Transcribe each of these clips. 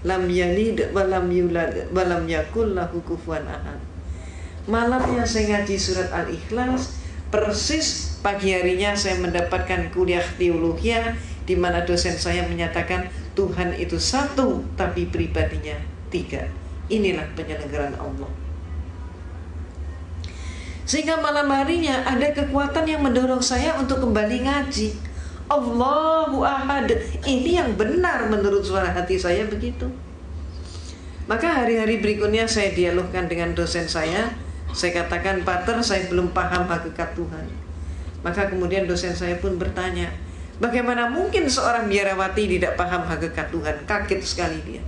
lam yalid wa lam yulad wa lam yakul lahu kufuwan ahad. Malamnya saya ngaji surat Al-Ikhlas, persis pagi harinya saya mendapatkan kuliah teologi di mana dosen saya menyatakan Tuhan itu satu tapi pribadinya tiga. Inilah penyelenggaraan Allah. Sehingga malam harinya ada kekuatan yang mendorong saya untuk kembali ngaji. Allahu Ahad. Ini yang benar menurut suara hati saya begitu. Maka hari-hari berikutnya saya dialogkan dengan dosen saya. Saya katakan, Pater, saya belum paham hakikat Tuhan. Maka kemudian dosen saya pun bertanya, bagaimana mungkin seorang biarawati tidak paham hakikat Tuhan? Kaget sekali dia.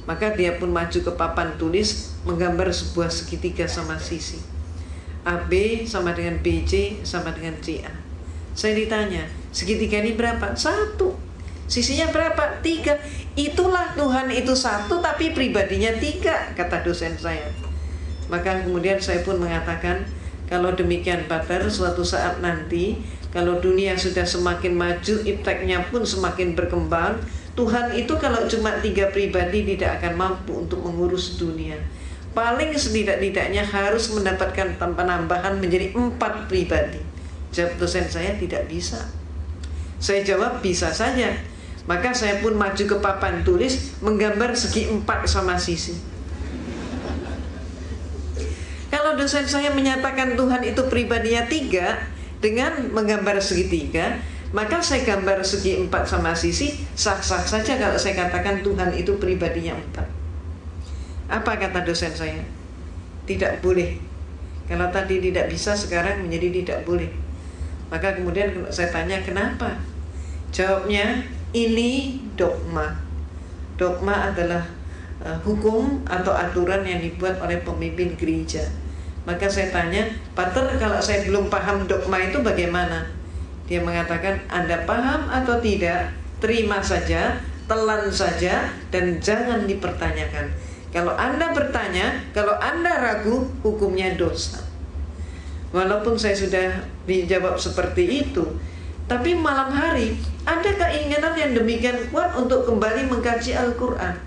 Maka dia pun maju ke papan tulis, menggambar sebuah segitiga sama sisi. AB sama dengan BC sama dengan CA. Saya ditanya, segitiga ini berapa? 1. Sisinya berapa? 3. Itulah Tuhan itu satu tapi pribadinya 3, kata dosen saya. Maka kemudian saya pun mengatakan, kalau demikian Pater, suatu saat nanti kalau dunia sudah semakin maju, ipteknya pun semakin berkembang, Tuhan itu kalau cuma 3 pribadi tidak akan mampu untuk mengurus dunia. Paling setidak-tidaknya harus mendapatkan penambahan menjadi 4 pribadi. Jawab dosen saya, tidak bisa. Saya jawab, bisa saja. Maka saya pun maju ke papan tulis, menggambar segi 4 sama sisi. Kalau dosen saya menyatakan Tuhan itu pribadinya 3 dengan menggambar segitiga, maka saya gambar segi 4 sama sisi, sah-sah saja kalau saya katakan Tuhan itu pribadinya 4. Apa kata dosen saya? Tidak boleh. Kalau tadi tidak bisa, sekarang menjadi tidak boleh. Maka kemudian saya tanya kenapa? Jawabnya, ini dogma. Dogma adalah hukum atau aturan yang dibuat oleh pemimpin gereja. Maka saya tanya, Pater, kalau saya belum paham dogma itu bagaimana? Dia mengatakan, Anda paham atau tidak, terima saja, telan saja, dan jangan dipertanyakan. Kalau Anda bertanya, kalau Anda ragu, hukumnya dosa. Walaupun saya sudah dijawab seperti itu, tapi malam hari ada keinginan yang demikian kuat untuk kembali mengkaji Al-Quran.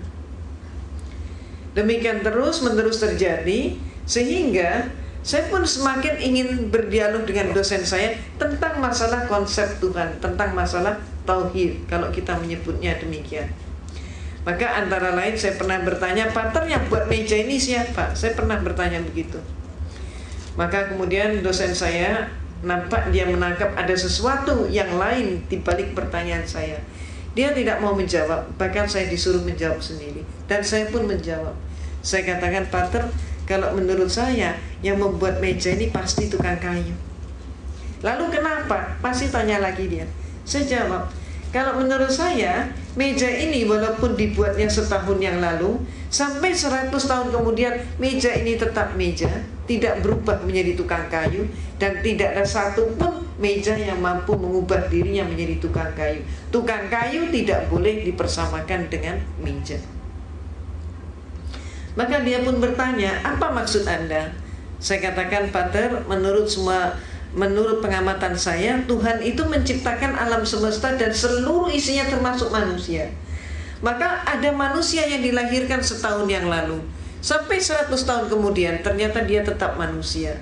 Demikian terus-menerus terjadi, sehingga saya pun semakin ingin berdialog dengan dosen saya tentang masalah konsep Tuhan, tentang masalah tauhid, kalau kita menyebutnya demikian. Maka antara lain saya pernah bertanya, Pater, yang buat meja ini siapa? Saya pernah bertanya begitu. Maka kemudian dosen saya nampak dia menangkap ada sesuatu yang lain di balik pertanyaan saya. Dia tidak mau menjawab, bahkan saya disuruh menjawab sendiri. Dan saya pun menjawab. Saya katakan, Pater, kalau menurut saya yang membuat meja ini pasti tukang kayu. Lalu kenapa? Pasti tanya lagi dia. Saya jawab, kalau menurut saya meja ini walaupun dibuatnya setahun yang lalu, sampai 100 tahun kemudian meja ini tetap meja, tidak berubah menjadi tukang kayu, dan tidak ada satupun meja yang mampu mengubah dirinya menjadi tukang kayu. Tukang kayu tidak boleh dipersamakan dengan meja. Maka dia pun bertanya, apa maksud Anda? Saya katakan, Pater, menurut pengamatan saya, Tuhan itu menciptakan alam semesta dan seluruh isinya termasuk manusia. Maka ada manusia yang dilahirkan setahun yang lalu, sampai 100 tahun kemudian ternyata dia tetap manusia.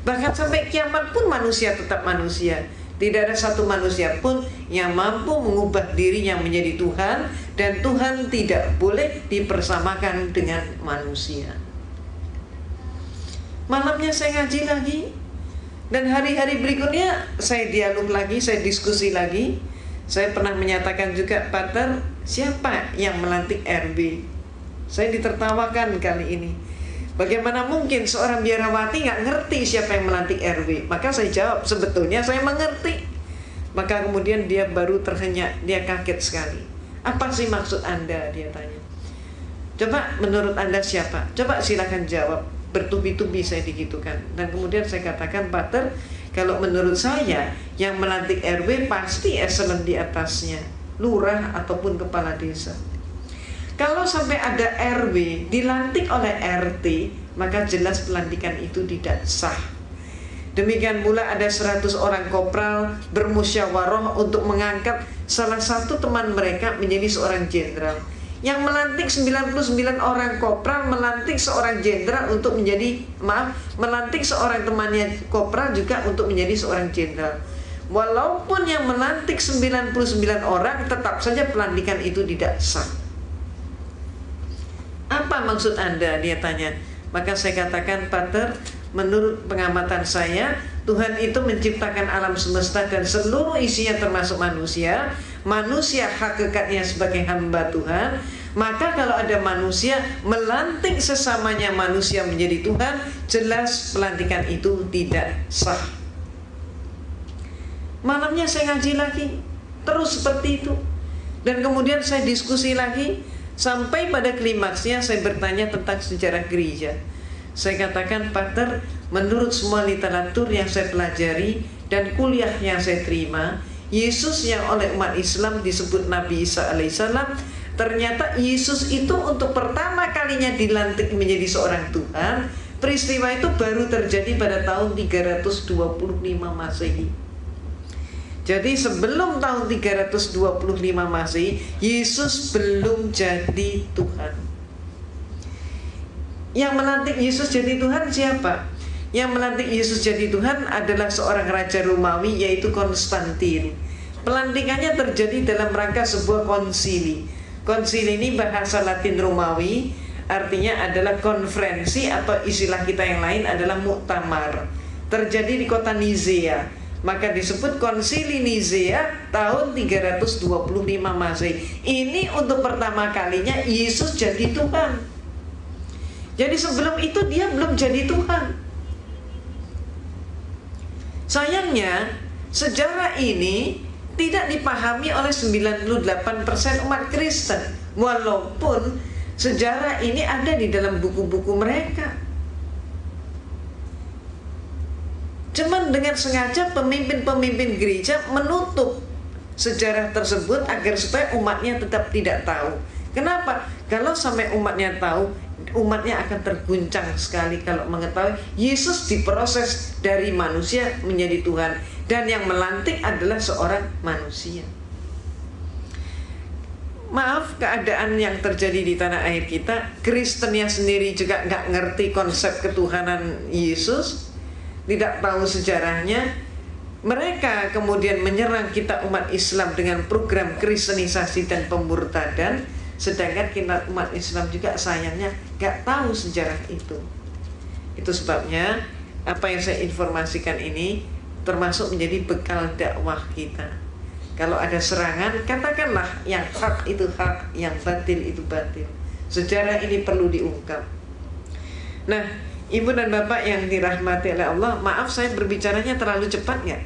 Bahkan sampai kiamat pun manusia tetap manusia. Tidak ada satu manusia pun yang mampu mengubah dirinya menjadi Tuhan, dan Tuhan tidak boleh dipersamakan dengan manusia. Malamnya saya ngaji lagi, dan hari-hari berikutnya saya dialog lagi, saya diskusi lagi. Saya pernah menyatakan juga, Pater, siapa yang melantik RW? Saya ditertawakan kali ini. Bagaimana mungkin seorang biarawati nggak ngerti siapa yang melantik RW? Maka saya jawab, sebetulnya saya mengerti. Maka kemudian dia baru terhenyak, dia kaget sekali. Apa sih maksud Anda? Dia tanya. Coba menurut Anda siapa? Coba silakan jawab. Bertubi-tubi saya digitukan. Dan kemudian saya katakan, Pater, kalau menurut saya yang melantik RW pasti eselon di atasnya, lurah ataupun kepala desa. Kalau sampai ada RW dilantik oleh RT, maka jelas pelantikan itu tidak sah. Demikian pula ada 100 orang kopral bermusyawarah untuk mengangkat salah satu teman mereka menjadi seorang jenderal. Yang melantik 99 orang kopral, melantik seorang jenderal untuk menjadi, melantik seorang temannya kopral juga untuk menjadi seorang jenderal. Walaupun yang melantik 99 orang, tetap saja pelantikan itu tidak sah. Apa maksud Anda? Dia tanya. Maka saya katakan, Pater, menurut pengamatan saya, Tuhan itu menciptakan alam semesta dan seluruh isinya termasuk manusia. Manusia hakikatnya sebagai hamba Tuhan. Maka kalau ada manusia melantik sesamanya manusia menjadi Tuhan, jelas pelantikan itu tidak sah. Malamnya saya ngaji lagi, terus seperti itu. Dan kemudian saya diskusi lagi, sampai pada klimaksnya saya bertanya tentang sejarah gereja. Saya katakan, Pater, menurut semua literatur yang saya pelajari dan kuliah yang saya terima, Yesus yang oleh umat Islam disebut Nabi Isa alaihissalam, ternyata Yesus itu untuk pertama kalinya dilantik menjadi seorang Tuhan. Peristiwa itu baru terjadi pada tahun 325 Masehi. Jadi sebelum tahun 325 Masehi, Yesus belum jadi Tuhan. Yang melantik Yesus jadi Tuhan siapa? Yang melantik Yesus jadi Tuhan adalah seorang raja Romawi, yaitu Konstantin. Pelantikannya terjadi dalam rangka sebuah konsili. Konsili ini bahasa Latin Romawi, artinya adalah konferensi, atau istilah kita yang lain adalah muktamar. Terjadi di kota Nizea. Maka disebut konsili Nizea tahun 325 Masehi. Ini untuk pertama kalinya Yesus jadi Tuhan. Jadi sebelum itu dia belum jadi Tuhan. Sayangnya, sejarah ini tidak dipahami oleh 98% umat Kristen. Walaupun sejarah ini ada di dalam buku-buku mereka. Cuman dengan sengaja pemimpin-pemimpin gereja menutup sejarah tersebut agar supaya umatnya tetap tidak tahu. Kenapa? Kalau sampai umatnya tahu, umatnya akan terguncang sekali kalau mengetahui Yesus diproses dari manusia menjadi Tuhan, dan yang melantik adalah seorang manusia. Maaf, keadaan yang terjadi di tanah air kita, Kristennya sendiri juga nggak ngerti konsep ketuhanan Yesus, tidak tahu sejarahnya. Mereka kemudian menyerang kita umat Islam dengan program kristenisasi dan pemurtadan, sedangkan kita umat Islam juga sayangnya gak tahu sejarah itu. Itu sebabnya apa yang saya informasikan ini termasuk menjadi bekal dakwah kita. Kalau ada serangan, katakanlah yang hak itu hak, yang batil itu batil. Sejarah ini perlu diungkap. Nah, Ibu dan Bapak yang dirahmati oleh Allah, maaf saya berbicaranya terlalu cepat nggak?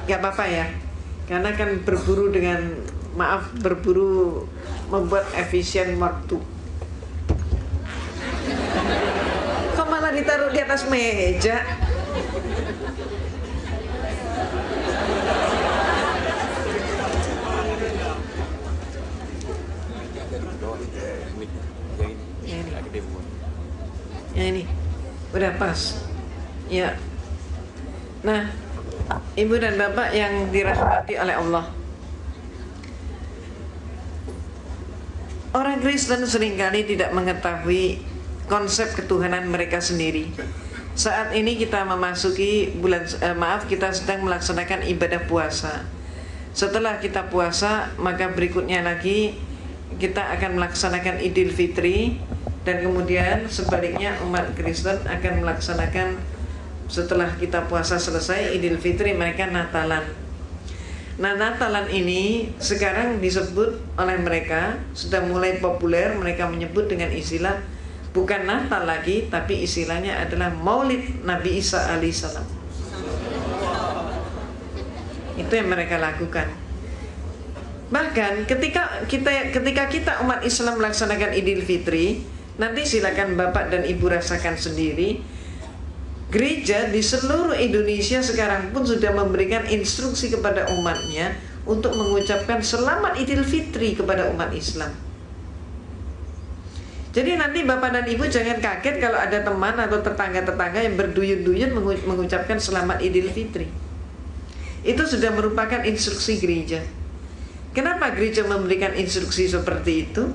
Nggak apa-apa ya, karena kan berburu dengan, maaf, berburu membuat efisien waktu. Kok malah ditaruh di atas meja? Yang ini udah pas ya. Nah, Ibu dan Bapak yang dirahmati oleh Allah, orang Kristen seringkali tidak mengetahui konsep ketuhanan mereka sendiri. Saat ini kita memasuki bulan, kita sedang melaksanakan ibadah puasa. Setelah kita puasa, maka berikutnya lagi kita akan melaksanakan Idul Fitri. Dan kemudian sebaliknya umat Kristen akan melaksanakan, setelah kita puasa selesai Idul Fitri, mereka Natalan. Nah, Natalan ini sekarang disebut oleh mereka, sudah mulai populer, mereka menyebut dengan istilah bukan Natal lagi, tapi istilahnya adalah Maulid Nabi Isa alaihissalam. Itu yang mereka lakukan. Bahkan ketika kita umat Islam melaksanakan Idul Fitri, nanti silakan Bapak dan Ibu rasakan sendiri. Gereja di seluruh Indonesia sekarang pun sudah memberikan instruksi kepada umatnya untuk mengucapkan selamat Idul Fitri kepada umat Islam. Jadi nanti Bapak dan Ibu jangan kaget kalau ada teman atau tetangga-tetangga yang berduyun-duyun mengucapkan selamat Idul Fitri. Itu sudah merupakan instruksi gereja. Kenapa gereja memberikan instruksi seperti itu?